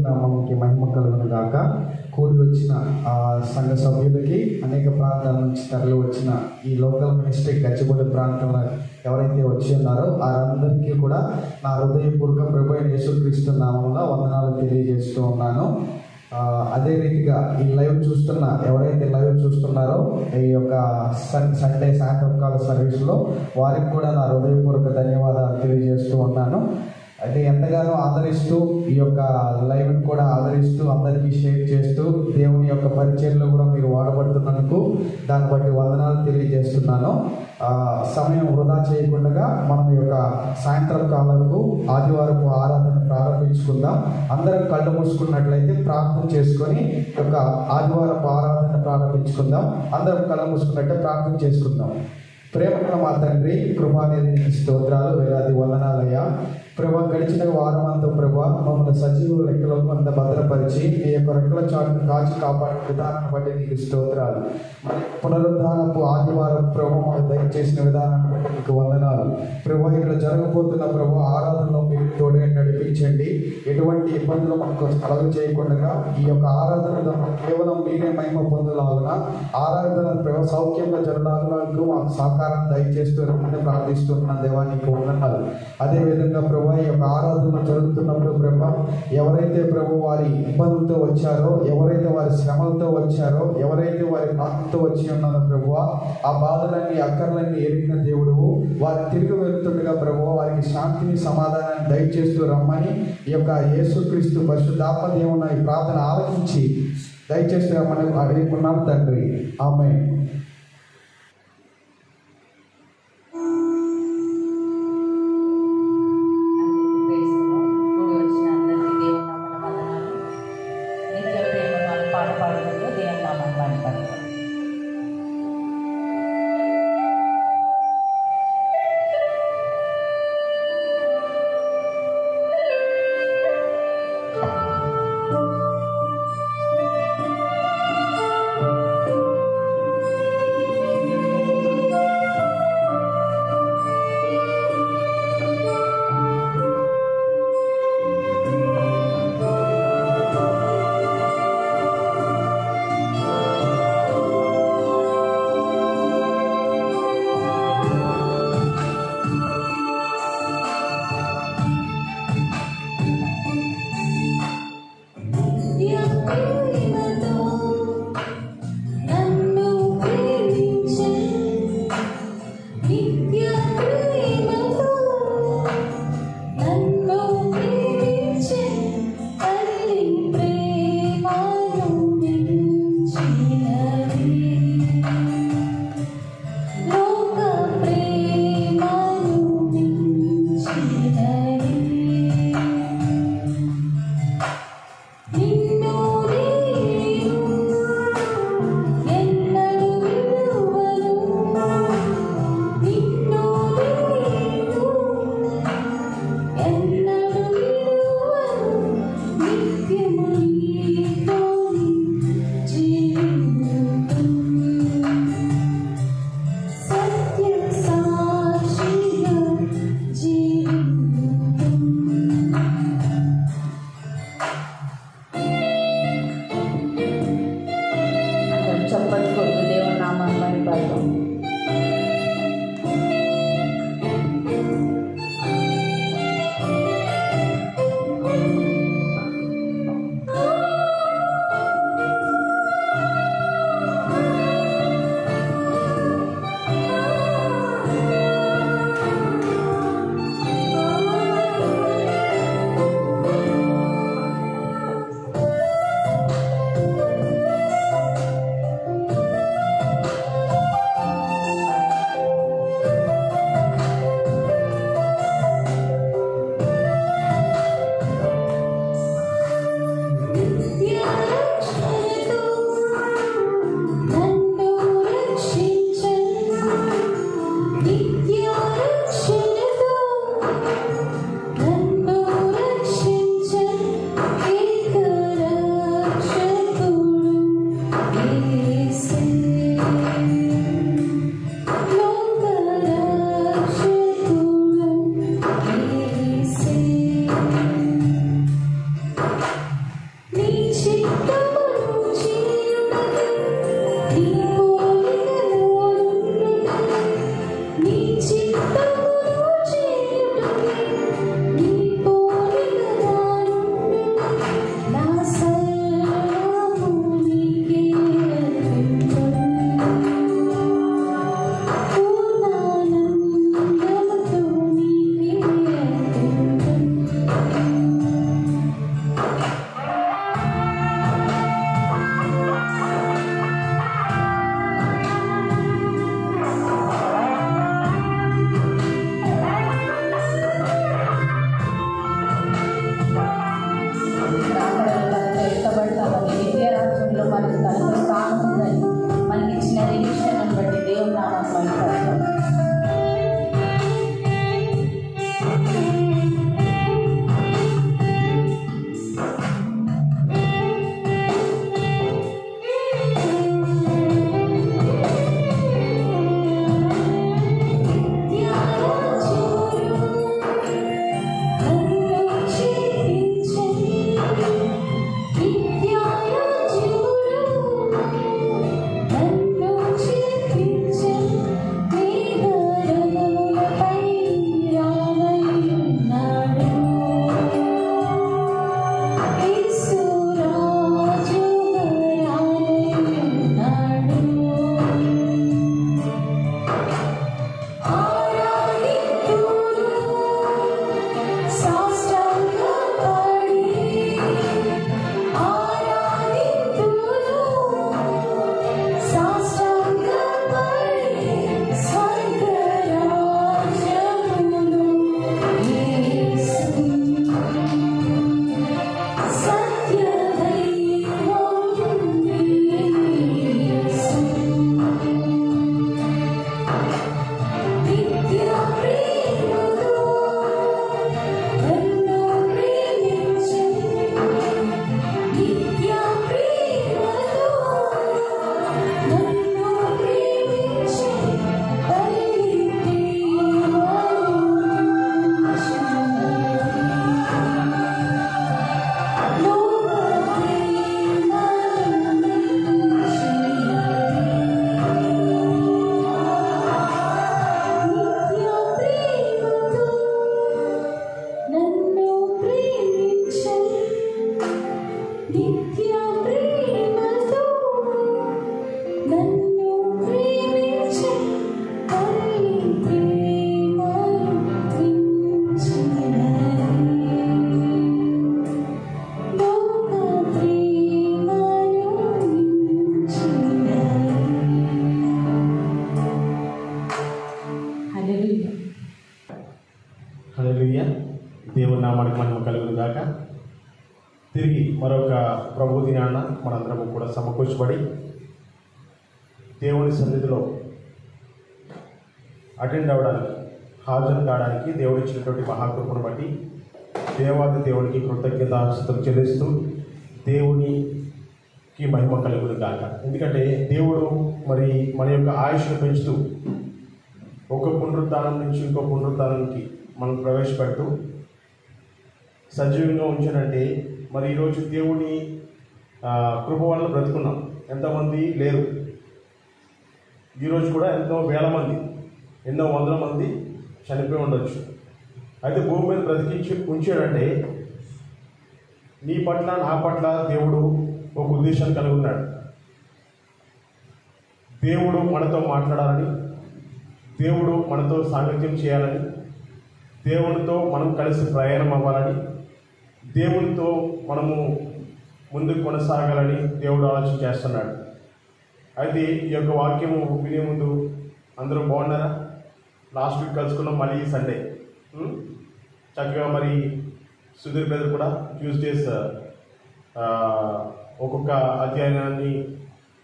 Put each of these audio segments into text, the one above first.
నామముకి మహిమ కలుగును గాక. కూడి వచ్చిన సంఘ సభ్యులకి, అనేక ప్రాంతాల నుంచి తరలి వచ్చిన ఈ లోకల్ మినిస్ట్రీ గచ్చిబౌలి ప్రాంతంలో ఎవరైతే వచ్చి ఉన్నారో వారందరికీ కూడా నా హృదయపూర్వక ప్రభు అయిన యేసుక్రీస్తు నామములో వందనాలు తెలియజేస్తూ ఉన్నాను. అదే రీతిగా ఈ లైవ్ చూస్తున్న ఎవరైతే లైవ్ చూస్తున్నారో ఈ యొక్క సండే సాయంత్రం కాల సర్వీస్లో వారికి కూడా నా హృదయపూర్వక ధన్యవాదాలు తెలియజేస్తూ ఉన్నాను. అయితే ఎంతగానో ఆదరిస్తూ ఈ యొక్క లైవ్ని కూడా ఆదరిస్తూ అందరికీ షేర్ చేస్తూ దేవుని యొక్క పరిచర్లో కూడా మీరు వాడబడుతున్నందుకు దాన్ని బట్టి వందనాలు తెలియజేస్తున్నాను. సమయం వృధా చేయకుండా మనం ఈ యొక్క సాయంత్రం కాలంలో ఆదివారపు ఆరాధన ప్రారంభించుకుందాం. అందరం కళ్ళు మూసుకున్నట్లయితే ప్రార్థన చేసుకొని ఈ యొక్క ఆదివారపు ఆరాధన ప్రారంభించుకుందాం. అందరం కళ్ళు మూసుకున్నట్టే ప్రార్థన చేసుకుందాం. ప్రేమగా మా తండ్రి, కృపానిధికి స్తోత్రాలు, వేలాది వందనాలయ్యా. ప్రభా, గడిచిన వారం అంతా ప్రభా మమ్మల్ని సజీవ లెక్కలో కొంత భద్రపరిచి మీ యొక్క రెక్కల చాటును కాచి కాపాడే విధానాన్ని బట్టి నీకు స్తోత్రాలు. మరి పునరుద్ధానపు ఆదివారం ప్రభా మాకు దయచేసిన విధానాన్ని బట్టి నీకు వందనాలు. ప్రభా, ఇక్కడ జరగబోతున్న ప్రభా ఆరాధనలో మీరు తోడే నడిపించండి. ఎటువంటి ఇబ్బందులు మనకు కలుగ చేయకుండా ఈ యొక్క ఆరాధనలో కేవలం మీరే మహిమ పొందలాగున ఆరాధన ప్రభా సౌఖ్యంగా జరగాలకు మాకు సహకారం దయచేస్తూ ప్రార్థిస్తున్నాను దేవా, నీకు వందనాలు. అదేవిధంగా ప్రభా ఈ యొక్క ఆరాధన జరుగుతున్నప్పుడు ప్రభా ఎవరైతే ప్రభు వారి ఇబ్బందులతో వచ్చారో, ఎవరైతే వారి శ్రమలతో వచ్చారో, ఎవరైతే వారి బాధతో వచ్చి ఉన్నారో ప్రభు ఆ బాధలన్నీ అక్కర్లన్నీ ఎరిగిన దేవుడు వారు తిరిగి వెళ్తుండగా ప్రభు వారికి శాంతిని సమాధానాన్ని దయచేస్తూ రమ్మని ఈ యొక్క యేసుక్రీస్తు పరిశుద్ధాత్మ దేవుని ఈ ప్రార్థన ఆలకించి దయచేస్తూ రమ్మని అడుగుతున్నాం తండ్రి. ఆమేన్. తిరిగి మరొక ప్రభు దినాన మనందరము కూడా సమకూర్చబడి దేవుని సన్నిధిలో అటెండ్ అవ్వడానికి, హాజరు కావడానికి దేవుడు ఇచ్చినటువంటి మహాకృపను బట్టి దేవాది దేవునికి కృతజ్ఞతాస్తుతులు చెల్లిస్తూ దేవునికి మహిమ కలుగును గాక. ఎందుకంటే దేవుడు మరి మన యొక్క ఆయుష్ను పెంచుతూ ఒక పునరుద్ధానం నుంచి ఇంకో పునరుద్ధానానికి మనం ప్రవేశపెడుతూ సజీవంగా ఉంచానంటే మరి ఈరోజు దేవుని కృప వల్ల బ్రతుకున్నాం. ఎంతమంది లేరు, ఈరోజు కూడా ఎంతో వేల మంది, ఎన్నో వందల మంది చనిపోయి ఉండొచ్చు. అయితే భూమి మీద బ్రతికించి ఉంచాడంటే నీ పట్ల నా పట్ల దేవుడు ఒక ఉద్దేశాన్ని కలిగి ఉన్నాడు. దేవుడు మనతో మాట్లాడాలని, దేవుడు మనతో సాంగత్యం చేయాలని, దేవునితో మనం కలిసి ప్రయాణం అవ్వాలని, దేవునితో మనము ముందుకు కొనసాగాలని దేవుడు ఆలోచన చేస్తున్నాడు. అయితే ఈ యొక్క వాక్యము వినే ముందు అందరూ బాగున్నారా? లాస్ట్ వీక్ కలుసుకున్నాం, మళ్ళీ సండే చక్కగా మరి సుధీర్ బ్రదర్ కూడా ట్యూస్డేస్ ఒక్కొక్క అధ్యాయాన్ని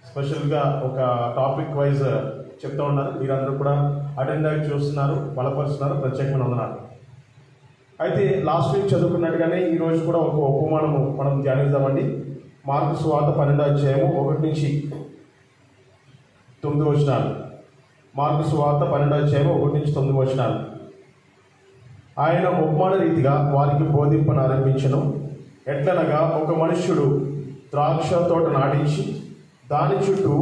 స్పెషల్గా ఒక టాపిక్ వైజ్ చెప్తూ ఉన్నారు. మీరందరూ కూడా అటెండ్ అయ్యి చూస్తున్నారు, బలపరుస్తున్నారు, ప్రత్యేకమైన వందనాలు. అయితే లాస్ట్ వీక్ చదువుకున్నట్టుగానే ఈరోజు కూడా ఒక ఉపమానము మనం ధ్యానిద్దామండి. మార్కు సువార్త 12వ అధ్యాయము 1 నుంచి 9 వచనాలు. మార్కు సువార్త 12వ అధ్యాయము 1 నుంచి 9 వచనాలు. ఆయన ఉపమాన రీతిగా వారికి బోధింపనారంభించెను. ఎట్లనగా ఒక మనుష్యుడు ద్రాక్ష తోట నాటించి దాని చుట్టూ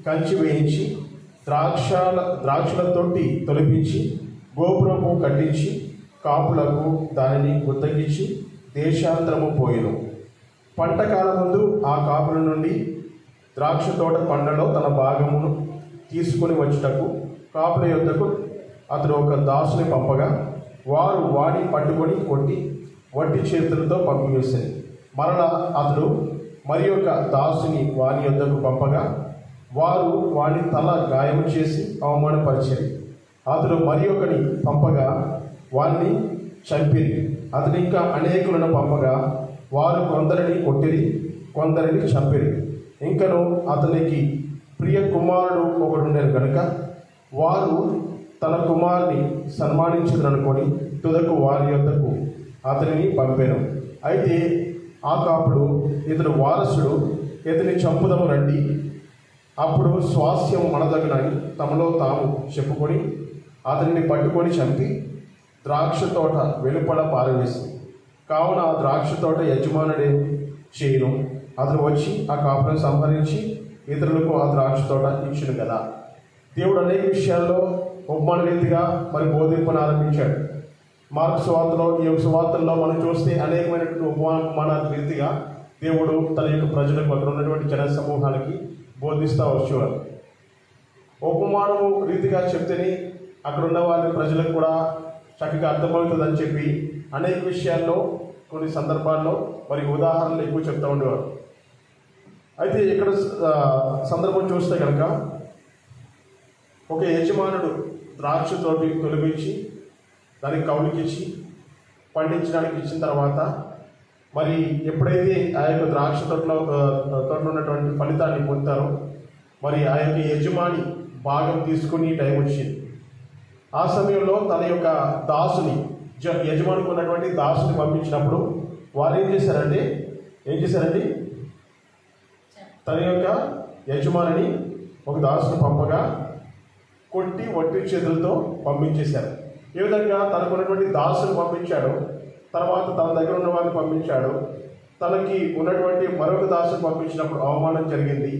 కంచి వేయించి ద్రాక్షల తొట్టి తొలగించి గోపురము కట్టించి కాపులకు దానిని గుత్తగించి దేశాంతరము పోయెను. పంటకాలం ముందు ఆ కాపుల నుండి ద్రాక్ష తోట పంటలో తన భాగమును తీసుకుని వచ్చుటకు కాపుల యొద్దకు అతడు ఒక దాసుని పంపగా వారు వాడిని పట్టుకొని కొట్టి వట్టి చేతులతో పంపివేశారు. మరలా అతడు మరి ఒక దాసుని వాని యొద్దకు పంపగా వారు వాని తల గాయము చేసి అవమానపరిచారు. అతడు మరి ఒకని పంపగా వారిని చంపిరి. అతడు ఇంకా అనేకులను పంపగా వారు కొందరిని కొట్టిరి, కొందరిని చంపిరి. ఇంకను అతనికి ప్రియ కుమారుడు ఒకడుండేది కనుక వారు తన కుమారుని సన్మానించుదనుకొని తుదకు వారి యొద్దకు అతనిని పంపాను. అయితే ఆ కాపుడు ఇతడు వారసుడు, ఇతని చంపుదము రండి, అప్పుడు స్వాస్థ్యం మనదగునని తమలో తాము చెప్పుకొని అతనిని పట్టుకొని చంపి ద్రాక్ష తోట వెలుపల పారవేసి కావున ఆ ద్రాక్ష తోట యజమానుడే చేయను. అతను వచ్చి ఆ కాపులను సంహరించి ఇతరులకు ఆ ద్రాక్ష తోట ఇచ్చును కదా. దేవుడు అనేక విషయాల్లో ఉపమాన రీతిగా మరి బోధింపను ఆరంభించాడు. మార్కు సువార్తలో, ఈ యొక్క సువార్తల్లో మనం చూస్తే అనేకమైనటువంటి ఉపమాన రీతిగా దేవుడు తన యొక్క ప్రజలకు, అక్కడ ఉన్నటువంటి జన సమూహాలకి బోధిస్తూ వచ్చేవారు. ఉపమానము రీతిగా చెప్తేనే అక్కడ ఉన్న వారి ప్రజలకు కూడా చక్కగా అర్థమవుతుందని చెప్పి అనేక విషయాల్లో కొన్ని సందర్భాల్లో మరి ఉదాహరణలు ఎక్కువ చెప్తూ ఉండేవారు. అయితే ఇక్కడ సందర్భం చూస్తే కనుక ఒక యజమానుడు ద్రాక్ష తోటి తొలగించి దానికి కౌలుకిచ్చి పండించడానికి ఇచ్చిన తర్వాత మరి ఎప్పుడైతే ఆ యొక్క ద్రాక్ష తోటలో ఉన్నటువంటి ఫలితాన్ని పొందుతారో మరి ఆ యొక్క యజమాని భాగం తీసుకుని టైం వచ్చింది. ఆ సమయంలో తన యొక్క దాసుని, యజమానికి ఉన్నటువంటి దాసుని పంపించినప్పుడు వారు ఏం చేశారండి తన యొక్క యజమానిని ఒక దాసుని పంపగా కొట్టి వట్టి చేతులతో పంపించేశారు. ఏ విధంగా తనకున్నటువంటి దాసుని పంపించాడు, తర్వాత తన దగ్గర ఉన్న వారిని పంపించాడు, తనకి ఉన్నటువంటి మరొక దాసుని పంపించినప్పుడు అవమానం జరిగింది.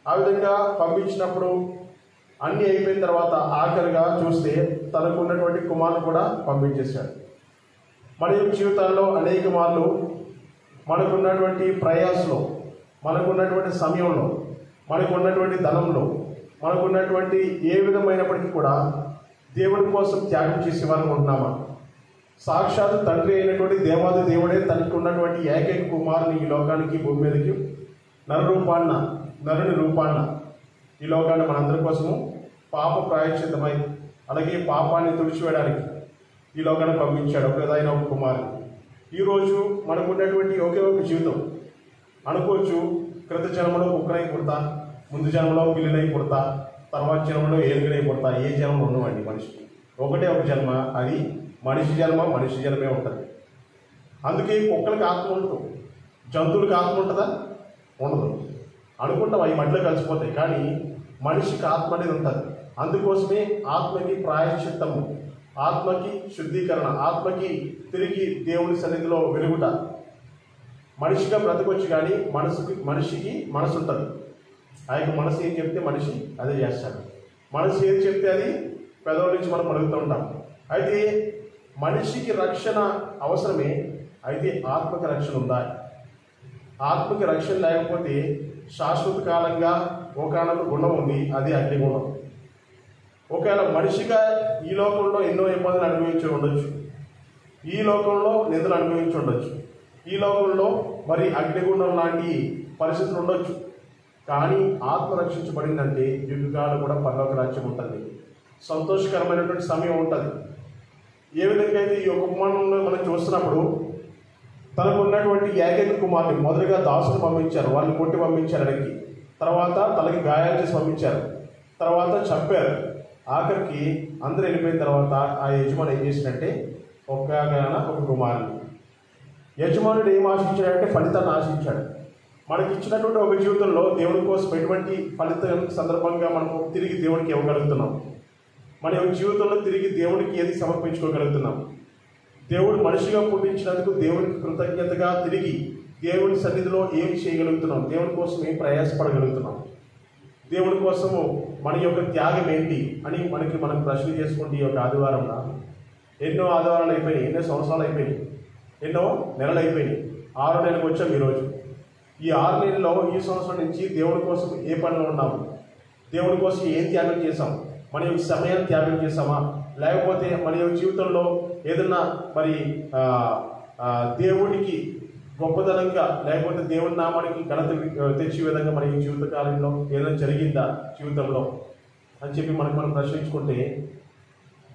ఆ విధంగా పంపించినప్పుడు అన్నీ అయిపోయిన తర్వాత ఆఖరిగా చూస్తే తనకు ఉన్నటువంటి కుమారుని కూడా పంపించేశాడు. మన యొక్క జీవితాల్లో అనేక మార్లు మనకున్నటువంటి ప్రయాసలో, మనకున్నటువంటి సమయంలో, మనకున్నటువంటి ధనంలో, మనకున్నటువంటి ఏ విధమైనప్పటికీ కూడా దేవుడి కోసం త్యాగం చేసేవారు ఉంటున్నామా? సాక్షాత్ తండ్రి అయినటువంటి దేవాది దేవుడే తనకు ఉన్నటువంటి ఏకైక కుమారుని ఈ లోకానికి, భూమి మీదకి నరుని రూపాన్న ఈ లోకాన్ని మనందరి కోసము పాప ప్రాయశ్చిత్తమై అలాగే పాపాన్ని తుడిచివేయడానికి ఈ లోకాన్ని పంపించాడు ఒక కుమారుని. ఈరోజు మనకు ఉన్నటువంటి ఒకే ఒక జీవితం. అనుకోవచ్చు, క్రిత జన్మలో కుక్కనై పుడతా, ముందు జన్మలో పిల్లినై పుడతా, తర్వాత జన్మలో ఏలుగునై పుడతా. ఏ జన్మలో ఉండవండి మనిషికి. ఒకటే ఒక జన్మ, అది మనిషి జన్మ. మనిషి జన్మే ఉంటుంది. అందుకే కుక్కలకి ఆత్మ ఉండదు, జంతువులకి ఆత్మ ఉంటుందా? ఉండదు. అనుకుంటాం అవి మట్టిలో కలిసిపోతాయి, కానీ మనిషికి ఆత్మ అనేది ఉంటుంది. అందుకోసమే ఆత్మకి ప్రాయశ్చిత్తము, ఆత్మకి శుద్ధీకరణ, ఆత్మకి తిరిగి దేవుని సన్నిధిలో వెలుగుట. మనిషిగా బ్రతకొచ్చు, కానీ మనిషికి మనసు ఉంటుంది. ఆ యొక్క మనసు ఏం చెప్తే మనిషి అదే చేస్తాడు. మనసు ఏది చెప్తే అది పెదవుల నుంచి మనం పలుకుతూ ఉంటాం. అయితే మనిషికి రక్షణ అవసరమే, అయితే ఆత్మకి రక్షణ ఉందా? ఆత్మకి రక్షణ లేకపోతే శాశ్వత కాలంగా ఒకనొక గుణం ఉంది, అది అగ్నిగుణం. ఒకవేళ మనిషిగా ఈ లోకంలో ఎన్నో ఇబ్బందులు అనుభవించి ఉండొచ్చు, ఈ లోకంలో నిందలు అనుభవించి ఉండొచ్చు, ఈ లోకంలో మరి అగ్నిగుండం లాంటి పరిస్థితులు ఉండొచ్చు. కానీ ఆత్మ రక్షించబడిందంటే యుగాలు కూడా పరలోక రాజ్యం ఉంటుంది, సంతోషకరమైనటువంటి సమయం ఉంటుంది. ఏ విధంగా అయితే ఈ యొక్క ఉపమానంలో మనం చూస్తున్నప్పుడు తనకు ఉన్నటువంటి ఏకైక కుమారుని మొదలుగా దాసును పంపించారు, వాళ్ళని కొట్టి పంపించారు అడిగి, తర్వాత తనకి గాయాలు చేసి పంపించారు, తర్వాత చంపారు. ఆఖరికి అందరూ వెళ్ళిపోయిన తర్వాత ఆ యజమాని ఏం చేసినట్టే ఒక కుమారుని. యజమానుడు ఏం ఆశించాడంటే ఫలితాన్ని ఆశించాడు. మనకి ఇచ్చినటువంటి ఒక జీవితంలో దేవుని కోసం ఎటువంటి ఫలితం సందర్భంగా మనం తిరిగి దేవునికి ఇవ్వగలుగుతున్నాం? మన యొక్క జీవితంలో తిరిగి దేవునికి ఏది సమర్పించుకోగలుగుతున్నాం? దేవుడు మనిషిగా పుట్టించినందుకు దేవునికి కృతజ్ఞతగా తిరిగి దేవుని సన్నిధిలో ఏం చేయగలుగుతున్నాం? దేవుని కోసం ఏం ప్రయాసపడగలుగుతున్నాం? దేవుని కోసము మన యొక్క త్యాగం ఏంటి అని మనం ప్రశ్న చేసుకుంటే ఈ యొక్క ఆదివారంలో ఎన్నో ఆదివారాలు అయిపోయినాయి, ఎన్నో సంవత్సరాలు అయిపోయినాయి, ఎన్నో నెలలు అయిపోయినాయి. 6వ నెలకు వచ్చాం ఈరోజు. ఈ 6 నెలల్లో ఈ సంవత్సరం నుంచి దేవుడి కోసం ఏ పనిలో ఉన్నాము? దేవుడి కోసం ఏం త్యాగం చేసాం? మన యొక్క సమయాన్ని త్యాగం చేసామా? లేకపోతే మన యొక్క జీవితంలో ఏదన్నా మరి దేవుడికి గొప్పదనంగా, లేకపోతే దేవుని నామానికి ఘనత తెచ్చే విధంగా మన ఈ జీవితకాలంలో ఏదైనా జరిగిందా జీవితంలో అని చెప్పి మనం ప్రశ్నించుకుంటే,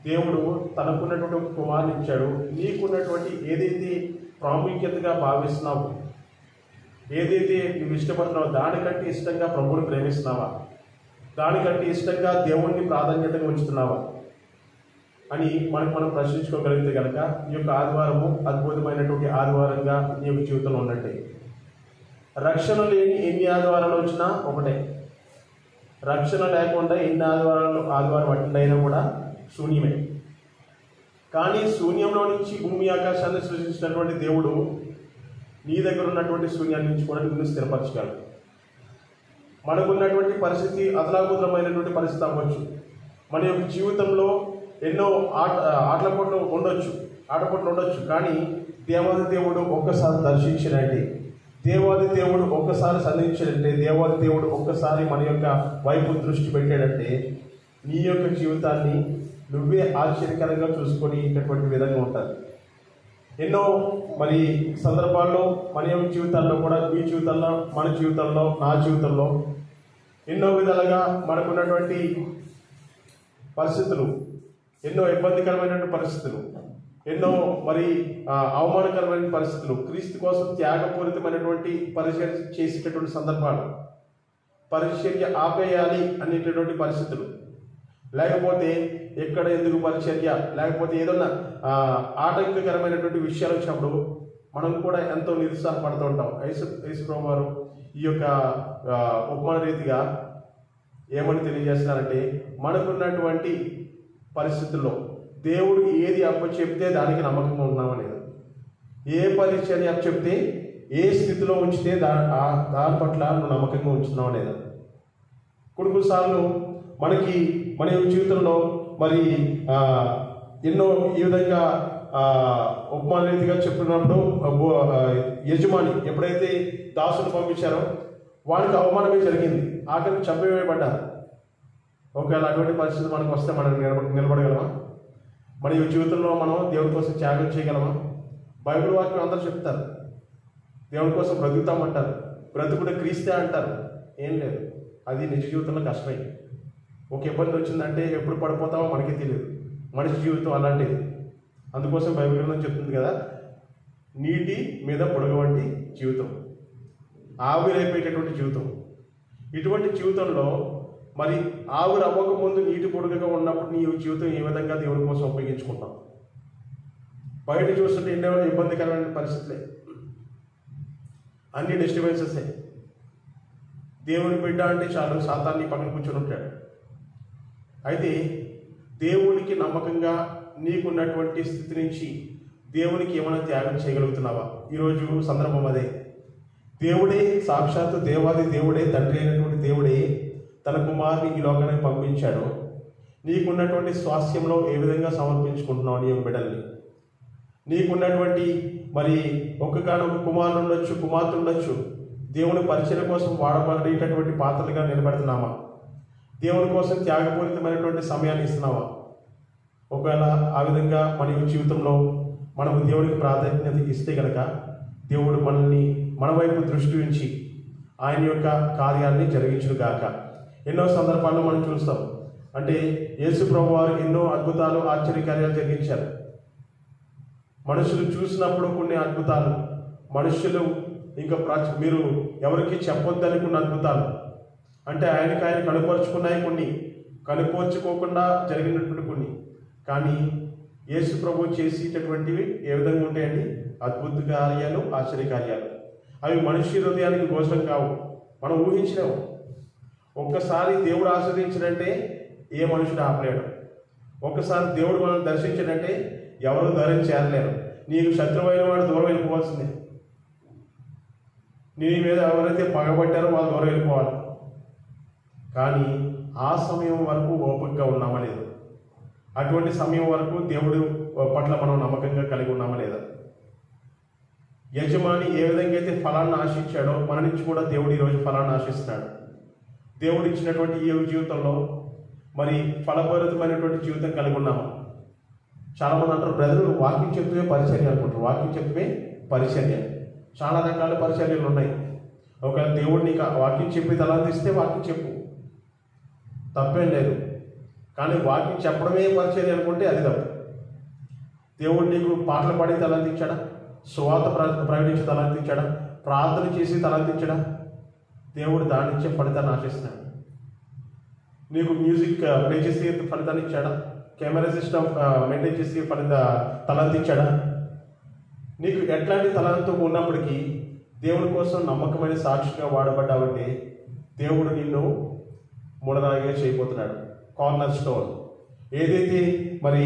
దేవుడు తనకున్నటువంటి ఒక కుమారుని ఇచ్చాడు. నీకున్నటువంటి ఏదైతే ప్రాముఖ్యతగా భావిస్తున్నావు, ఏదైతే నువ్వు ఇష్టపడుతున్నావో దానికంటే ఇష్టంగా ప్రభువుని ప్రేమిస్తున్నావా? దానికంటే ఇష్టంగా దేవుణ్ణి ప్రాధాన్యతగా ఉంచుతున్నావా అని మనం ప్రశ్నించుకోగలిగితే కనుక ఈ యొక్క ఆదివారము అద్భుతమైనటువంటి ఆదివారంగా నీ యొక్క జీవితంలో ఉన్నట్టే. రక్షణ లేని ఎన్ని ఆదివారాలు వచ్చినా ఒకటే. రక్షణ లేకుండా ఎన్ని ఆదివారం అటెండ్ అయినా కూడా శూన్యమే. కానీ శూన్యంలో నుంచి భూమి ఆకాశాన్ని సృష్టించినటువంటి దేవుడు నీ దగ్గర ఉన్నటువంటి శూన్యాన్ని నుంచి కూడా నిన్ను స్థిరపరచగలడు. మనకున్నటువంటి పరిస్థితి అదలాకుతలమైనటువంటి పరిస్థితి అవ్వచ్చు. మన యొక్క జీవితంలో ఎన్నో ఆటపోట్లు ఉండొచ్చు, కానీ దేవాది దేవుడు ఒక్కసారి దర్శించినట్టే, దేవాది దేవుడు ఒక్కసారి సంధించినట్టే, దేవాది దేవుడు ఒక్కసారి మన యొక్క వైపు దృష్టి పెట్టాడంటే నీ యొక్క జీవితాన్ని నువ్వే ఆశ్చర్యకరంగా చూసుకునేటటువంటి విధంగా ఉంటుంది. ఎన్నో మరి సందర్భాల్లో మన యొక్క జీవితాల్లో కూడా, మీ జీవితంలో, మన జీవితంలో, నా జీవితంలో ఎన్నో విధాలుగా మనకున్నటువంటి పరిస్థితులు, ఎన్నో ఇబ్బందికరమైనటువంటి పరిస్థితులు, ఎన్నో మరి అవమానకరమైన పరిస్థితులు, క్రీస్తు కోసం త్యాగపూరితమైనటువంటి పరిచర్య చేసేటటువంటి సందర్భాలు, పరిచర్య ఆపేయాలి అనేటటువంటి పరిస్థితులు, లేకపోతే ఎక్కడ ఎందుకు పరిచర్య, లేకపోతే ఏదన్నా ఆటంకకరమైనటువంటి విషయాలు వచ్చినప్పుడు మనం కూడా ఎంతో నిరుత్సాహపడుతూ ఉంటాం. యేసుప్రభువు వారు ఈ యొక్క ఉపమాన రీతిగా ఏమని తెలియజేస్తున్నారంటే, మనకున్నటువంటి పరిస్థితుల్లో దేవుడు ఏది అప్పచెప్తే దానికి నమ్మకంగా ఉన్నామనేది, ఏ పరిచర్య అప్పచెప్తే, ఏ స్థితిలో ఉంచితే దాని పట్ల నువ్వు నమ్మకంగా ఉంచుతున్నావు అనేది. కొన్నిసార్లు మన జీవితంలో మరి ఎన్నో ఈ విధంగా ఉపమాన రీతిగా చెప్తున్నప్పుడు యజమాని ఎప్పుడైతే దాసులు పంపించారో వాడికి అవమానమే జరిగింది, ఆఖరికి చంపేయబడ్డారు. ఒకవేళ అటువంటి పరిస్థితి మనకు వస్తే మనం నిలబడగలమా? మన ఈ జీవితంలో మనం దేవుడి కోసం త్యాగం చేయగలమా? బైబిల్ వాక్యం అందరూ చెప్తారు, దేవుడి కోసం బ్రతుకుతామంటారు, బ్రతుకుడు క్రీస్తే అంటారు. ఏం లేదు, అది నిజ జీవితంలో కష్టమే. ఒక ఇబ్బంది వచ్చిందంటే ఎప్పుడు పడిపోతామో మనకి తెలియదు. మనిషి జీవితం అలాంటిది. అందుకోసం బైబిల్ గ్రంథం చెప్తుంది కదా, నీటి మీద పొడుగు వంటి జీవితం, ఆవిరైపోయేటటువంటి జీవితం. ఇటువంటి జీవితంలో మరి ఆవిరి అవ్వకముందు నీటి పొడుగుగా ఉన్నప్పుడు నీ జీవితం ఏ విధంగా దేవుని కోసం ఉపయోగించుకుంటాం? బయట చూస్తుంటే ఎన్నో ఇబ్బందికరమైన పరిస్థితులే, అన్ని డిస్టర్బెన్సెసే. దేవుని బిడ్డ అంటే చాలు సాతాన్ని పక్కన కూర్చొని ఉంటాడు. అయితే దేవునికి నమ్మకంగా నీకున్నటువంటి స్థితి నుంచి దేవునికి ఏమైనా త్యాగం చేయగలుగుతున్నావా? ఈరోజు సందర్భం అదే. దేవుడే, సాక్షాత్తు దేవాది దేవుడే, తండ్రి అయినటువంటి దేవుడే తన కుమారుని ఈ లోకానికి పంపించాడు. నీకున్నటువంటి స్వాస్థ్యంలో ఏ విధంగా సమర్పించుకుంటున్నావు నీ బిడ్డల్ని? నీకున్నటువంటి మరి ఒక్కగానొక కుమారుడు ఉండొచ్చు, కుమార్తె ఉండొచ్చు. దేవుని పరిచయం కోసం వాడబడేటటువంటి పాత్రలుగా నిలబెడుతున్నామా? దేవుని కోసం త్యాగపూరితమైనటువంటి సమయాన్ని ఇస్తున్నావా? ఒకవేళ ఆ విధంగా మన జీవితంలో మనము దేవునికి ప్రాధాన్యత ఇస్తే కనుక దేవుడు మనల్ని మన వైపు దృష్టి ఉంచి ఆయన యొక్క కార్యాన్ని జరిగించుగాక. ఎన్నో సందర్భాల్లో మనం చూస్తాం. అంటే యేసు ప్రభువు వారు ఎన్నో అద్భుతాలు, ఆశ్చర్యకార్యాలు జరిగించారు. మనుషులు చూసినప్పుడు కొన్ని అద్భుతాలు, మనుషులు ఇంకా మీరు ఎవరికి చెప్పొద్దనుకున్న అద్భుతాలు, అంటే ఆయన కనుపరుచుకున్నాయి కొన్ని, కనుపరుచుకోకుండా జరిగినటువంటి కొన్ని. కానీ యేసు ప్రభు చేసేటటువంటివి ఏ విధంగా ఉంటాయండి? అద్భుత కార్యాలు, ఆశ్చర్యకార్యాలు. అవి మనిషి హృదయానికి గోచరం కావు, మనం ఊహించినాము. ఒక్కసారి దేవుడు ఆస్వాదించినంటే ఏ మనుషుడు ఆపలేడు. ఒక్కసారి దేవుడు మనం దర్శించినంటే ఎవరు దూరం చేరలేరు. నీకు శత్రువైన వాడు దూరం వెళ్ళిపోవాల్సిందే. నీ మీద ఎవరైతే పగబట్టారో వాళ్ళు దూరం వెళ్ళిపోవాలి. కానీ ఆ సమయం వరకు ఓపికగా ఉన్నామా లేదు? అటువంటి సమయం వరకు దేవుడు పట్ల మనం నమ్మకంగా కలిగి ఉన్నామా లేదా? యజమాని ఏ విధంగా అయితే ఫలాన్ని ఆశించాడో మన నుంచి కూడా దేవుడు ఈరోజు ఫలాన్ని ఆశిస్తున్నాడు. దేవుడు ఇచ్చినటువంటి ఈ జీవితంలో మరి ఫలభరితమైనటువంటి జీవితం కలిగి ఉన్నాము. చాలామంది అంటారు, బ్రదర్ వాక్యం చెప్తే పరిచర్య అనుకుంటారు. వాక్యం చెప్తే పరిచర్య, చాలా రకాల పరిచర్యలు ఉన్నాయి. ఒకవేళ దేవుడు నీకు వాక్యం చెప్పి తలాందిస్తే వాక్యం చెప్పు, తప్పేం లేదు. కానీ వాక్యం చెప్పడమే పరిచర్య అనుకుంటే అది తప్పు. దేవుడు నీకు పాటలు పాడి తలాందించాడా? సువార్త ప్రకటించి తలాంతించాడా? ప్రార్థన చేసి తలాంతించాడా? దేవుడు దాని నుంచే ఫలితాన్ని ఆశిస్తున్నాడు. నీకు మ్యూజిక్ ప్లే చేసి ఫలితాన్ని ఇచ్చాడా? కెమెరా సిస్టమ్ మెయింటైన్ చేసి తలాంతించాడా? నీకు ఎట్లాంటి తలాంతో ఉన్నప్పటికీ దేవుడి కోసం నమ్మకమైన సాక్షిగా వాడబడ్డావంటే దేవుడు నిన్ను మూలరాయిగా చేయబోతున్నాడు. కార్నర్ స్టోన్ ఏదైతే మరి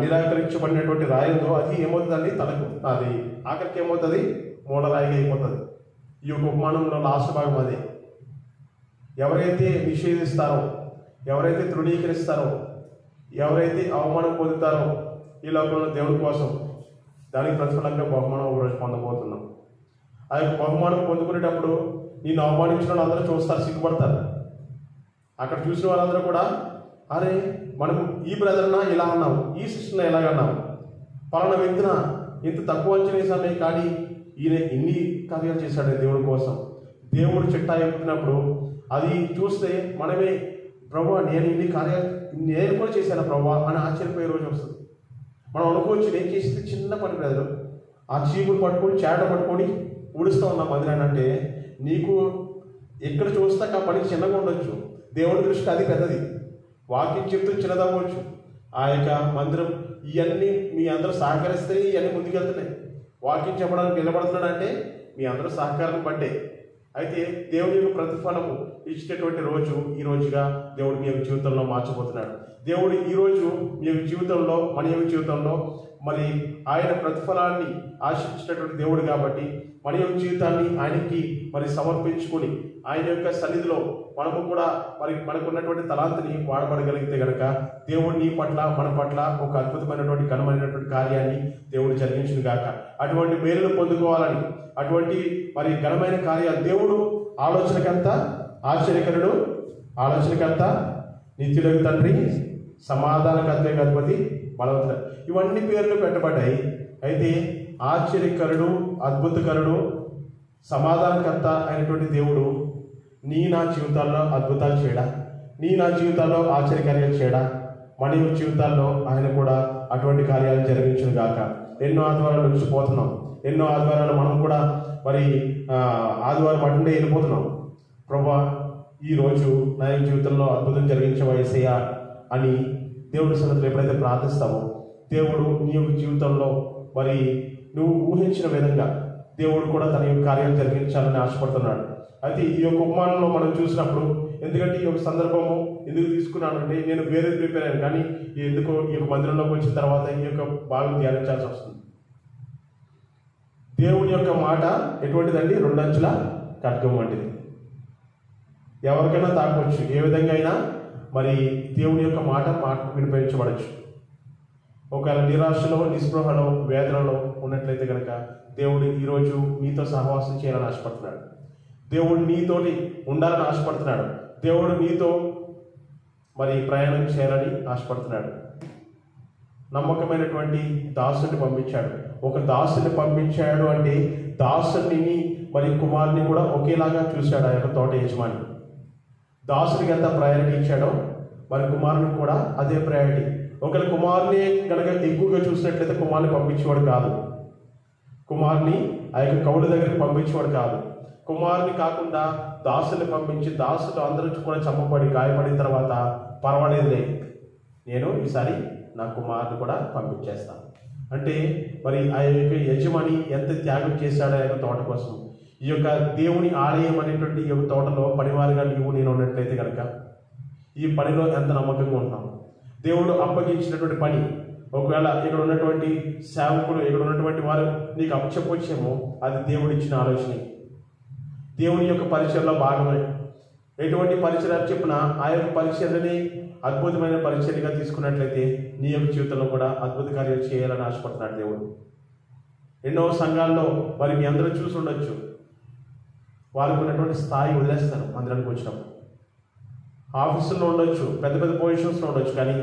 నిరాకరించబడినటువంటి రాయిందో అది ఏమవుతుందండి? తనకు అది ఆఖరికి ఏమవుతుంది? మూలరాయిగా అయిపోతుంది. ఈ యొక్క ఉపమానంలో లాస్ట్ భాగం అదే. ఎవరైతే నిషేధిస్తారో, ఎవరైతే తృణీకరిస్తారో, ఎవరైతే అవమానం పొందుతారో ఈ లోకంలో దేవుడి కోసం, దానికి ప్రతిఫలంగా బహుమానం ఒకరోజు పొందబోతున్నాం. ఆ యొక్క బహుమానం పొందుకునేటప్పుడు నిన్ను అవమానించిన వాళ్ళందరూ చూస్తారు, సిగ్గుపడతారు. అక్కడ చూసిన వాళ్ళందరూ కూడా, అరే మనం ఈ బ్రదర్నా ఇలా అన్నాం, ఈ సిస్టర్నా ఇలాగ అన్నాం, పలానా వ్యక్తిన ఇంత తక్కువ అంచనా వేసామే, కానీ ఈయన ఇన్ని కార్యాలు చేశాడు దేవుడి కోసం. దేవుడు చిట్టా చెప్తున్నప్పుడు అది చూస్తే మనమే, ప్రభా నేను ఇన్ని కార్యాలు నేను కూడా చేశాను ప్రభా అని ఆశ్చర్యపోయే రోజు వస్తుంది. మనం అనుకోవచ్చు, నేను చేసింది చిన్న పని బ్రదర్, ఆ చీపురు పట్టుకొని చేట పట్టుకొని ఊడుస్తూ ఉన్నాం మందిరాన్ని అంటే, నీకు ఎక్కడ చూస్తే ఆ పని చిన్నగా ఉండొచ్చు, దేవుడి దృష్టి అది పెద్దది. వాక్యం చెప్తూ చిన్నదవ్వచ్చు. ఆ యొక్క మందిరం ఇవన్నీ మీ అందరూ సహకరిస్తే ఇవన్నీ ముందుకెళ్తున్నాయి. వాక్యం చెప్పడానికి నిలబడుతున్నాడు అంటే మీ అందరూ సహకారం బట్టే. అయితే దేవుని యొక్క ప్రతిఫలము ఇచ్చేటటువంటి రోజు ఈ రోజుగా దేవుడు మీ యొక్క జీవితంలో మార్చబోతున్నాడు. దేవుడు ఈరోజు మీ యొక్క జీవితంలో, మన యొక్క జీవితంలో మరి ఆయన ప్రతిఫలాన్ని ఆశించినటువంటి దేవుడు కాబట్టి మన యొక్క జీవితాన్ని ఆయనకి మరి సమర్పించుకొని ఆయన యొక్క సన్నిధిలో మనము కూడా మరి మనకున్నటువంటి తలాంతిని వాడబడగలిగితే కనుక దేవుడు నీ పట్ల, మన పట్ల ఒక అద్భుతమైనటువంటి ఘనమైనటువంటి కార్యాన్ని దేవుడు జరిగించును గాక. అటువంటి మేలును పొందుకోవాలని, అటువంటి మరి ఘనమైన కార్యాలు దేవుడు ఆలోచనకంత ఆశ్చర్యకరుడు, ఆలోచనకంత నిత్యులకు తండ్రి, సమాధానకర్తకి అధిపతి, బలవంతుడు, ఇవన్నీ పేర్లు పెట్టబడ్డాయి. అయితే ఆశ్చర్యకరుడు, అద్భుతకరుడు, సమాధానకర్త అయినటువంటి దేవుడు నా జీవితాల్లో అద్భుతాలు చేయడా, నా జీవితాల్లో ఆశ్చర్యకార్యాలు చేయడా, మన జీవితాల్లో ఆయన కూడా అటువంటి కార్యాలు జరిగించును గాక. ఎన్నో ఆత్మలను విడిచిపోతున్నాం, ఎన్నో ఆదివారాలు మనం కూడా మరి ఆదివారం అటుండే వెళ్ళిపోతున్నాం. ప్రభా, ఈరోజు నా జీవితంలో అద్భుతం జరిగించవా యేసయ్యా అని దేవుడి సన్నిధిలో ఎప్పుడైతే ప్రార్థిస్తామో, దేవుడు నీ యొక్క జీవితంలో మరి నువ్వు ఊహించిన విధంగా దేవుడు కూడా తన యొక్క కార్యాలు జరిగించాలని ఆశపడుతున్నాడు. అయితే ఈ యొక్క ఉపమానంలో మనం చూసినప్పుడు, ఎందుకంటే ఈ యొక్క సందర్భము ఎందుకు తీసుకున్నానంటే, నేను వేరే ప్రిపేర్ అయ్యాను, కానీ ఎందుకో ఈ యొక్క మందిరంలోకి వచ్చిన తర్వాత ఈ యొక్క భాగం ధ్యానించాల్సి వస్తుంది. దేవుని యొక్క మాట ఎటువంటిదండి? 2 అంచుల ఖడ్గం వంటిది. ఎవరికైనా తాకొచ్చు, ఏ విధంగా అయినా మరి దేవుని యొక్క మాట వినిపించబడచ్చు. ఒకవేళ నిరాశలో, నిస్పృహలో, వేదనలో ఉన్నట్లయితే కనుక దేవుడు ఈరోజు నీతో సహవాసం చేయాలని ఆశపడుతున్నాడు. దేవుడు నీతోటి ఉండాలని ఆశపడుతున్నాడు. దేవుడు నీతో మరి ప్రయాణం చేయాలని ఆశపడుతున్నాడు. నమ్మకమైనటువంటి దాసుని పంపించాడు. ఒక దాసుని పంపించాడు అంటే దాసుని మరి కుమారుని కూడా ఒకేలాగా చూశాడు ఆ యొక్క తోట యజమాని. దాసునికి ఎంత ప్రయారిటీ ఇచ్చాడో మరి కుమారునికి కూడా అదే ప్రయారిటీ. ఒకవేళ కుమారుని కనుక ఎక్కువగా చూసినట్లయితే కుమారుని పంపించేవాడు కాదు. కుమారుని ఆ యొక్క కవుల దగ్గరికి పంపించేవాడు కాదు. కుమారుని కాకుండా దాసుని పంపించి, దాసులు అందరూ కూడా చంపబడి గాయపడిన తర్వాత పర్వాలేదులే, నేను ఈసారి నా కుమారుని కూడా పంపించేస్తాను అంటే మరి ఆ యొక్క యజమాని ఎంత త్యాగం చేశాడో ఆ యొక్క తోట కోసం. ఈ యొక్క దేవుని ఆలయం అనేటువంటి ఈ యొక్క తోటలో పనివారిగా నేను ఉన్నట్లయితే కనుక ఈ పనిలో ఎంత నమ్మకంగా ఉంటున్నాం. దేవుడు అప్పగించినటువంటి పని, ఒకవేళ ఇక్కడ ఉన్నటువంటి సేవకులు, ఇక్కడ ఉన్నటువంటి వారు నీకు అప్పచెప్పొచ్చేమో, అది దేవుడు ఇచ్చిన ఆలోచన, దేవుని యొక్క పరిచర్లో భాగమే. ఎటువంటి పరిచర్య చెప్పినా ఆ యొక్క పరిచర్యని అద్భుతమైన పరిచర్యగా తీసుకున్నట్లయితే నీ యొక్క జీవితంలో కూడా అద్భుత కార్యాలు చేయాలని ఆశపడుతున్నాడు దేవుడు. ఎన్నో సంఘాల్లో మరి మీ అందరూ చూసి ఉండొచ్చు, వారికి ఉన్నటువంటి స్థాయి వదిలేస్తారు మందిరానికి వచ్చినప్పుడు. ఆఫీసుల్లో ఉండొచ్చు, పెద్ద పెద్ద పొజిషన్స్లో ఉండొచ్చు, కానీ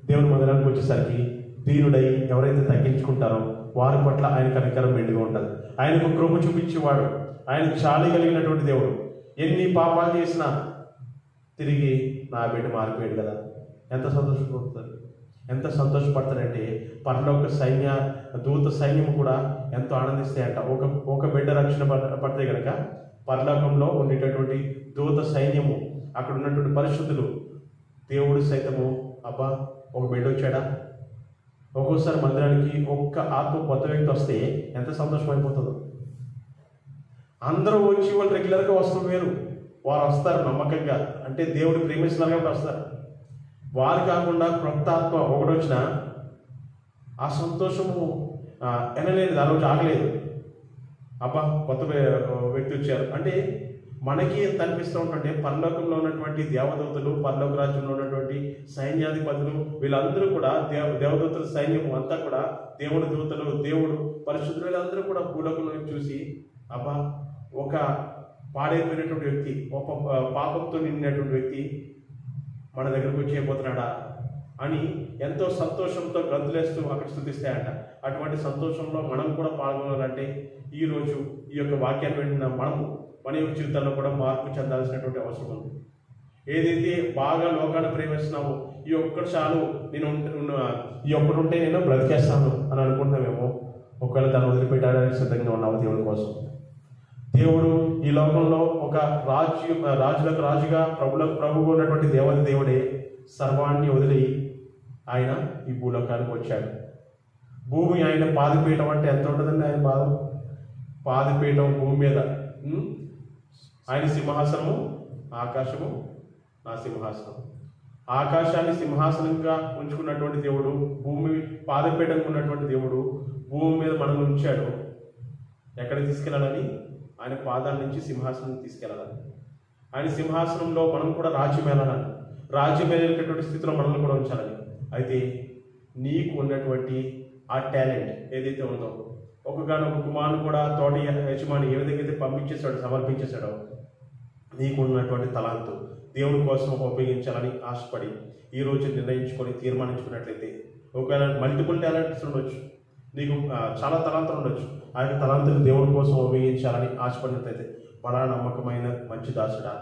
దేవుని మందిరానికి వచ్చేసరికి దీనుడై ఎవరైతే తగ్గించుకుంటారో వారి పట్ల ఆయన కనికరం మెండుగా ఉంటుంది. ఆయనకు కృప చూపించేవాడు, ఆయన చాలి కలిగినటువంటి దేవుడు. ఎన్ని పాపాలు చేసినా తిరిగి నా బిడ్డ మారిపోయాడు కదా, ఎంత సంతోషపడతారు, ఎంత సంతోషపడతారంటే పరలోక దూత సైన్యం కూడా ఎంతో ఆనందిస్తాయంట. ఒక బిడ్డ రక్షణ పడితే కనుక పరలోకంలో ఉండేటటువంటి దూత సైన్యము, అక్కడ ఉన్నటువంటి పరిశుద్ధులు, దేవుడు సైతము అబ్బా ఒక బిడ్డ వచ్చాడా. ఒక్కోసారి మందిరానికి ఒక్క ఆత్మ కొత్త వ్యక్తి వస్తే ఎంత సంతోషం అయిపోతుందో. అందరూ వచ్చి వాళ్ళు రెగ్యులర్గా వస్తాం వేరు, వారు వస్తారు నమ్మకంగా, అంటే దేవుడు ప్రేమిస్తున్నారు కాబట్టి వస్తారు. వారు కాకుండా క్రొత్త ఆత్మ ఒకటి వచ్చినా ఆ సంతోషము ఎనలేదు, ఆ రోజు ఆగలేదు. అబ్బా కొత్త వ్యక్తి వచ్చారు అంటే మనకి ఎంత అనిపిస్తూ ఉంటుంటే, పరలోకంలో ఉన్నటువంటి దేవదూతలు, పరలోక రాజ్యంలో ఉన్నటువంటి సైన్యాధిపతులు, వీళ్ళందరూ కూడా దేవదూతల సైన్యం అంతా కూడా దేవుడి దూతలు, దేవుడు పరిశుద్ధులు, వీళ్ళందరూ కూడా భూలోకంలో చూసి అబ్బా ఒక పాడైపోయినటువంటి వ్యక్తి, ఒక పాపంతో నిండినటువంటి వ్యక్తి మన దగ్గరకు వచ్చేయబోతున్నాడా అని ఎంతో సంతోషంతో గంతులేస్తూ అక్కడ స్తుతిస్తాయంట. అటువంటి సంతోషంలో మనం కూడా పాల్గొనాలంటే ఈరోజు ఈ యొక్క వాక్యాన్ని వింటున్న మనము మన యొక్క జీవితంలో కూడా మార్పు చెందాల్సినటువంటి అవసరం ఉంది. ఏదైతే బాగా లోకాన్ని ప్రేమిస్తున్నామో, ఈ ఒక్కటి చాలు, ఈ ఒక్కటి ఉంటే నేను బ్రతికేస్తాను అని అనుకుంటున్నామేమో, ఒకవేళ తను వదిలిపెట్టాలని సిద్ధంగా ఉన్నాము దేవుడి కోసం. దేవుడు ఈ లోకంలో ఒక రాజులకు రాజుగా, ప్రభువులకు ప్రభువుగా ఉన్నటువంటి దేవుడే సర్వాన్ని వదిలి ఆయన ఈ భూలోకానికి వచ్చాడు. భూమి ఆయన పాదపీఠం అంటే ఎంత ఉంటుందండి, ఆయన పాదపీఠం భూమి మీద, ఆయన సింహాసనము, ఆకాశము నా సింహాసనం. ఆకాశాన్ని సింహాసనంగా ఉంచుకున్నటువంటి దేవుడు, భూమి పాదపీఠంగా ఉన్నటువంటి దేవుడు భూమి మీద మనం ఉంచాడు. ఎక్కడికి తీసుకెళ్ళాలని? ఆయన పాదాల నుంచి సింహాసనం తీసుకెళ్ళాలని. ఆయన సింహాసనంలో మనం కూడా రాజ్యం వెళ్ళాలని, రాజ్యం వెళ్ళేటటువంటి స్థితిలో మనల్ని కూడా ఉంచాలని. అయితే నీకు ఉన్నటువంటి ఆ టాలెంట్ ఏదైతే ఉందో, ఒకగానొక కుమారుని కూడా తోట యజమాని ఏ విధంగా అయితే సమర్పించేశాడో, నీకు ఉన్నటువంటి తలాంతు దేవుని కోసం ఉపయోగించాలని ఆశపడి ఈరోజు నిర్ణయించుకొని తీర్మానించుకున్నట్లయితే, ఒకవేళ మల్టిపుల్ టాలెంట్స్ ఉండొచ్చు, నీకు చాలా తలాంతులు ఉండొచ్చు, ఆ యొక్క తలాంతులు దేవుని కోసం ఉపయోగించాలని ఆశపడినట్లయితే, బలా నమ్మకమైన మంచి దాసుడా,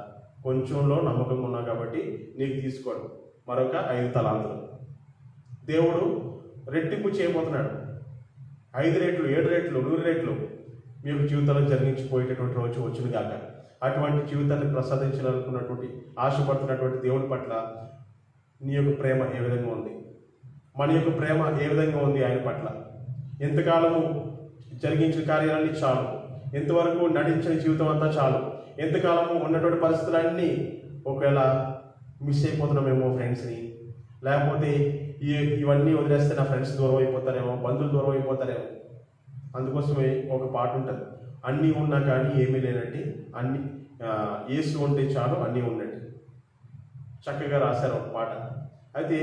కొంచెంలో నమ్మకంగా ఉన్నావు కాబట్టి నీకు తీసుకోండి మరొక 5 తలాంతులు. దేవుడు రెట్టింపు చేయబోతున్నాడు. 5 రెట్లు, 7 రెట్లు, 100 రెట్లు మీ యొక్క జీవితంలో జరిగించిపోయేటటువంటి రోజు వచ్చును గాక. అటువంటి జీవితాన్ని ప్రసాదించాలనుకున్నటువంటి ఆశపడుతున్నటువంటి దేవుని పట్ల నీ యొక్క ప్రేమ ఏ విధంగా ఉంది? మన యొక్క ప్రేమ ఏ విధంగా ఉంది ఆయన పట్ల? ఎంతకాలము జరిగించిన కార్యాలన్నీ చాలు, ఎంతవరకు నటించిన జీవితం అంతా చాలు, ఎంతకాలము ఉన్నటువంటి పరిస్థితులన్నీ ఒకవేళ మిస్ అయిపోతున్నామేమో ఫ్రెండ్స్ని, లేకపోతే ఇవన్నీ వదిలేస్తే నా ఫ్రెండ్స్ దూరం అయిపోతారేమో, బంధువులు దూరం అయిపోతారేమో. అందుకోసమే ఒక పాట ఉంటుంది, అన్నీ ఉన్నా కానీ ఏమీ లేనట్టు, అన్ని యేసు ఉంటే చాలు అన్నీ ఉన్నట్టు. చక్కగా రాశారు ఒక పాట. అయితే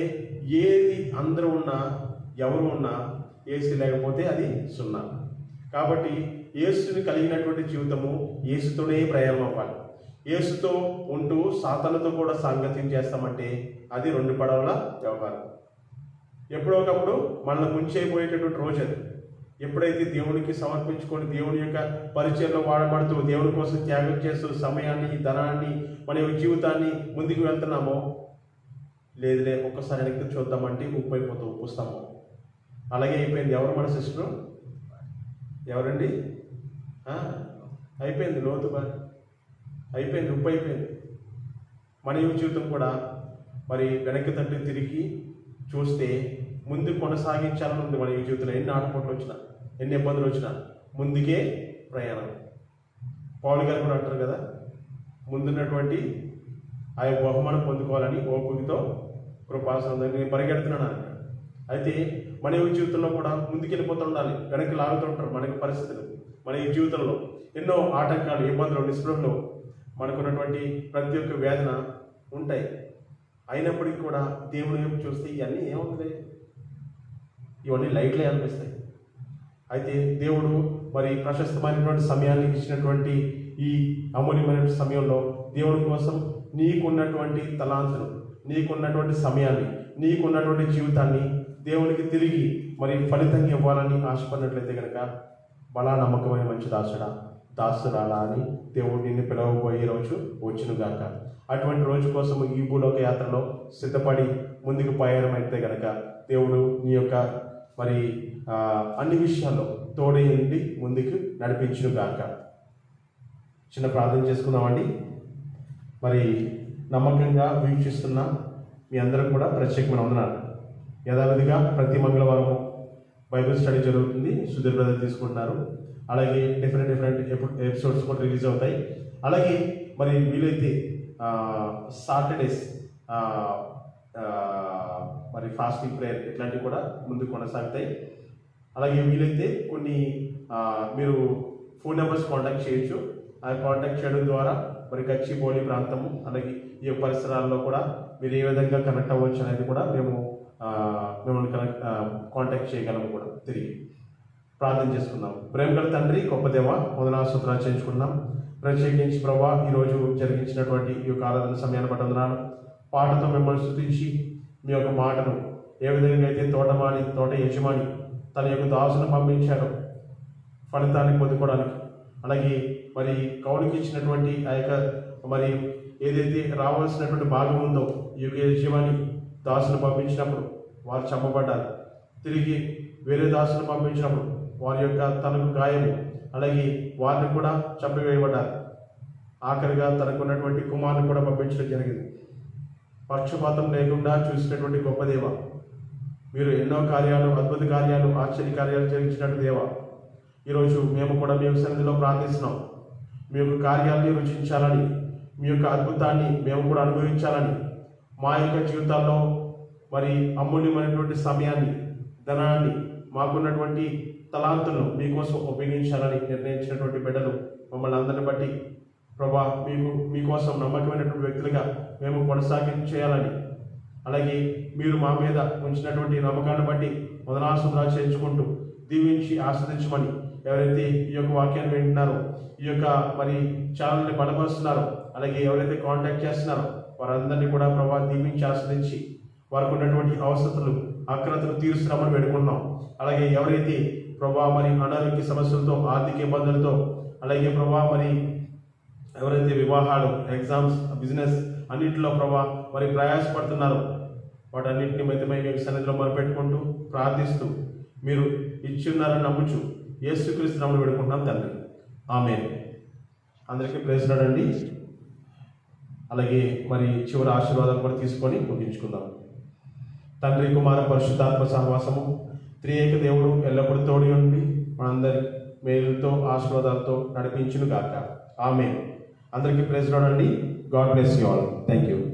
ఏది అందరూ ఉన్నా, ఎవరు ఉన్నా, యేసు లేకపోతే అది సున్నా. కాబట్టి యేసుని కలిగినటువంటి జీవితము యేసుతోనే ప్రయాణం అవ్వాలి. యేసుతో ఉంటూ సాతానుతో కూడా సాంగత్యం చేస్తామంటే అది 2 పడవల వ్యవహారం. ఎప్పుడో ఒకప్పుడు మనల్ని ముంచైపోయేటటువంటి రోజు అది. ఎప్పుడైతే దేవునికి సమర్పించుకొని దేవుని యొక్క పరిచయంలో వాడబడుతూ దేవుని కోసం త్యాగం చేస్తూ సమయాన్ని, ధనాన్ని, మన యొక్క జీవితాన్ని ముందుకు వెళ్తున్నామో, లేదులే ఒక్కసారి వెనక్కి చూద్దామంటే ఉప్పు అయిపోతూ ఉప్పుస్తాము. అలాగే అయిపోయింది. ఎవరు మన సిస్టరు? ఎవరండి? అయిపోయింది, లోతు అయిపోయింది, ఉప్పు అయిపోయింది. మన యొక్క జీవితం కూడా మరి వెనక్కి తట్టు తిరిగి చూస్తే ముందు కొనసాగించాలని ఉంది. మన ఈ జీవితంలో ఎన్ని ఆటపోట్లు వచ్చినా, ఎన్ని ఇబ్బందులు వచ్చినా ముందుకే ప్రయాణం. పౌలు గారు కూడా అంటారు కదా, ముందున్నటువంటి ఆ బహుమానం పొందుకోవాలని ఓపికతో కృపాసనం నేను పరిగెడుతున్నాను అంటాడు. అయితే మన యొక్క జీవితంలో కూడా ముందుకెళ్ళిపోతూ ఉండాలి. వెనక్కి లాగుతుంటారు మనకి పరిస్థితులు. మన ఈ జీవితంలో ఎన్నో ఆటంకాలు, ఇబ్బందులు, నిస్పృహలు, మనకున్నటువంటి ప్రతి ఒక్క వేదన ఉంటాయి. అయినప్పటికీ కూడా దేవుని వైపు చూస్తే ఇవన్నీ ఏముంది, ఇవన్నీ లైట్లే అనిపిస్తాయి. అయితే దేవుడు మరి ప్రశస్తమైనటువంటి సమయాన్ని ఇచ్చినటువంటి ఈ అమూల్యమైన సమయంలో దేవుని కోసం నీకున్నటువంటి తలాంతులు, నీకున్నటువంటి సమయాన్ని, నీకున్నటువంటి జీవితాన్ని దేవునికి తిరిగి మరి ఫలితంగా ఇవ్వాలని ఆశపడినట్లయితే కనుక బలా నమ్మకమైన మంచి దాసురాలా అని దేవుడు నిన్ను పిలవబోయే రోజు వచ్చునుగాక. అటువంటి రోజు కోసం ఈ భూలోక యాత్రలో సిద్ధపడి ముందుకు ప్రయాణమైతే కనుక దేవుడు నీ యొక్క మరి అన్ని విషయాల్లో తోడే ఉండి ముందుకు నడిపించునుగాక. చిన్న ప్రార్థన చేసుకుందామండి. మరి నమ్మకంగా వీక్షిస్తున్న మీ అందరం కూడా ప్రత్యేకమైన వందనాలు. యథావిధిగా ప్రతి మంగళవారం బైబిల్ స్టడీ జరుగుతుంది. సుధీర్ బ్రదర్ తీసుకుంటున్నారు. అలాగే డిఫరెంట్ ఎపిసోడ్స్ కూడా రిలీజ్ అవుతాయి. అలాగే మరి వీలైతే సాటర్డేస్ మరి ఫాస్టింగ్ ప్రేయర్ ఇట్లాంటివి కూడా ముందుకు కొనసాగుతాయి. అలాగే వీలైతే కొన్ని మీరు ఫోన్ నెంబర్స్ కాంటాక్ట్ చేయొచ్చు. ఆ కాంటాక్ట్ చేయడం ద్వారా మరి గచ్చిబౌలి ప్రాంతము అలాగే ఈ పరిసరాల్లో కూడా మీరు ఏ విధంగా కనెక్ట్ అవ్వచ్చు అనేది కూడా మిమ్మల్ని కాంటాక్ట్ చేయగలము. కూడా తిరిగి ప్రార్థన చేసుకుందాం. ప్రేమగల తండ్రి, గొప్ప దేవ, వందనాలు స్తోత్రాలు చేయించుకుందాం. ప్రత్యేకించి ప్రభా ఈరోజు జరిగించినటువంటి ఈ యొక్క ఆరాధన సమయాన్ని బట్టి వందనాలు. పాటతో మిమ్మల్ని స్తుతించి మీ యొక్క మాటను ఏ విధంగా అయితే తోట యజమాని తన యొక్క దాసును పంపించారో ఫలితాన్ని పొందుకోవడానికి, అలాగే మరి కౌలుకి ఇచ్చినటువంటి ఆ యొక్క మరి ఏదైతే రావాల్సినటువంటి భాగం ఉందో ఈ యొక్క యజమాని దాసును పంపించినప్పుడు వారు చంపబడ్డారు. తిరిగి వేరే దాసును పంపించినప్పుడు వారి యొక్క తనకు గాయము, అలాగే వారిని కూడా చంపివేయబడ్డారు. ఆఖరిగా తనకున్నటువంటి కుమారుని కూడా పంపించడం జరిగింది. పక్షపాతం లేకుండా చూసినటువంటి గొప్ప దేవ, మీరు ఎన్నో కార్యాలు, అద్భుత కార్యాలు, ఆశ్చర్య కార్యాలు జరిగించినట్టు దేవ, ఈరోజు మేము కూడా మీ సన్నిధిలో ప్రార్థిస్తున్నాం. మీ యొక్క కార్యాలని రుచించాలని, మీ యొక్క అద్భుతాన్ని మేము కూడా అనుభవించాలని, మా యొక్క జీవితాల్లో మరి అమూల్యమైనటువంటి సమయాన్ని, ధనాన్ని, మాకున్నటువంటి తలాంతులను మీకోసం ఉపయోగించాలని నిర్ణయించినటువంటి బిడ్డలు మమ్మల్ని అందరిని బట్టి ప్రభా మీకోసం నమ్మకమైనటువంటి వ్యక్తులుగా మేము కొనసాగించేయాలని, అలాగే మీరు మా మీద ఉంచినటువంటి నమ్మకాన్ని బట్టి వందనాలు చేయించుకుంటూ దీవించి ఆస్వాదించమని ఎవరైతే ఈ యొక్క వాక్యాన్ని వింటున్నారో, ఈ యొక్క మరి ఛానల్ని బలపరుస్తున్నారో, అలాగే ఎవరైతే కాంటాక్ట్ చేస్తున్నారో వారందరినీ కూడా ప్రభా దీవించి ఆస్వాదించి వారికి ఉన్నటువంటి అవసరతలు, అక్రతలు తీరుస్తున్నామని పెట్టుకున్నాం. అలాగే ఎవరైతే ప్రభా మరి అనారోగ్య సమస్యలతో, ఆర్థిక ఇబ్బందులతో, అలాగే ప్రభా మరి ఎవరైతే వివాహాలు, ఎగ్జామ్స్, బిజినెస్ అన్నింటిలో ప్రభా మరి ప్రయాసపడుతున్నారో వాటన్నింటిని మితమై మీ సన్నిధిలో మొదలుపెట్టుకుంటూ ప్రార్థిస్తూ మీరు ఇచ్చి ఉన్నారని నమ్ముచు యేసుక్రీస్తు నామములో వేడుకుంటున్నాం తండ్రి. ఆమేన్. అందరికీ ప్రైజ్ లార్డ్ అండి. అలాగే మరి చివరి ఆశీర్వాదాలు కూడా తీసుకొని ముగించుకుందాం. తండ్రి, కుమార, పరిశుద్ధాత్మ సహవాసము త్రియేక దేవుడు ఎల్లప్పుడూ తోడి ఉండి మనందరి మేలుతో ఆశీర్వాదాలతో నడిపించును గాక. ఆమేన్. అందరికీ ప్రైజ్ లార్డ్ అండి. God bless you all. Thank you.